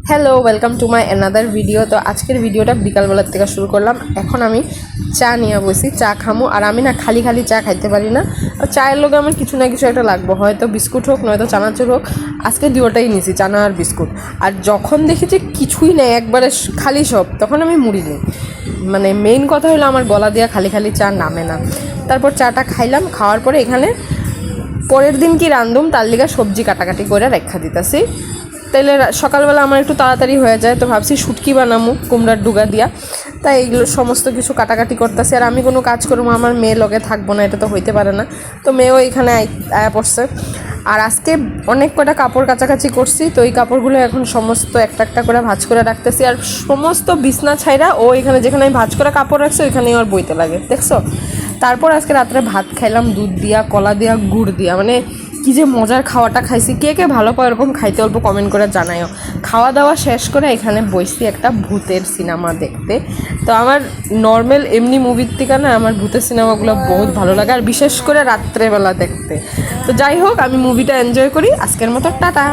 Hello, welcome to my another video. তো আজকের ভিডিওটা বিকালবেলার থেকে শুরু করলাম। এখন আমি চা নিয়ে বসি, চা খামু। আর আমি না খালি খালি চা খাইতে পারি না, আর চায়ের লগে আমার কিছু না কিছু একটা লাগবো, হয়তো বিস্কুট হোক নয়তো চানাচুর হোক। আজকে দুটোটাই নিছি, চানা আর বিস্কুট। আর যখন দেখি যে কিছুই নেই, একবারে খালি সব, তখন আমি মুড়ি নিই। মানে মেইন কথা হলো আমার গলা দিয়া খালি খালি চা নামে না। তারপর চাটা খাইলাম, খাওয়ার পরে এখানে পরের দিন কি রান্ধুম তার লিগা সবজি কাটাকাটি করে রেখা দিতেছি। তাইলে সকালবেলা আমার একটু তাড়াতাড়ি হয়ে যায়। তো ভাবছি শুটকি বানামু কুমড়ার ডুগা দিয়া, তাই এইগুলো সমস্ত কিছু কাটাকাটি করতেছি। আর আমি কোনো কাজ করবো, আমার মেয়ে লগে থাকবো না, এটা তো হইতে পারে না। তো মেয়েও এখানে আয়া পড়ছে। আর আজকে অনেক কটা কাপড় কাচাকাচি করছি, তো এই কাপড়গুলো এখন সমস্ত একটা একটা করে ভাঁজ করে রাখতেছি। আর সমস্ত বিছনা ছাইরা ও এখানে যেখানে আমি ভাঁজ করে কাপড় রাখছি ওইখানেই ওর বইতে লাগে, দেখছো। তারপর আজকে রাত্রে ভাত খাইলাম দুধ দিয়া, কলা দিয়া, গুড় দিয়া। মানে কী যে মজার খাওয়াটা খাইছি। কে কে ভালো পায় এরকম খাইতে, অল্প কমেন্ট করে জানাইও। খাওয়া দাওয়া শেষ করে এখানে বসছি একটা ভূতের সিনেমা দেখতে। তো আমার নর্মাল এমনি মুভির থেকে না আমার ভূতের সিনেমাগুলো বহুত ভালো লাগে, আর বিশেষ করে রাত্রেবেলা দেখতে। তো যাই হোক, আমি মুভিটা এনজয় করি। আজকের মতো টাটা।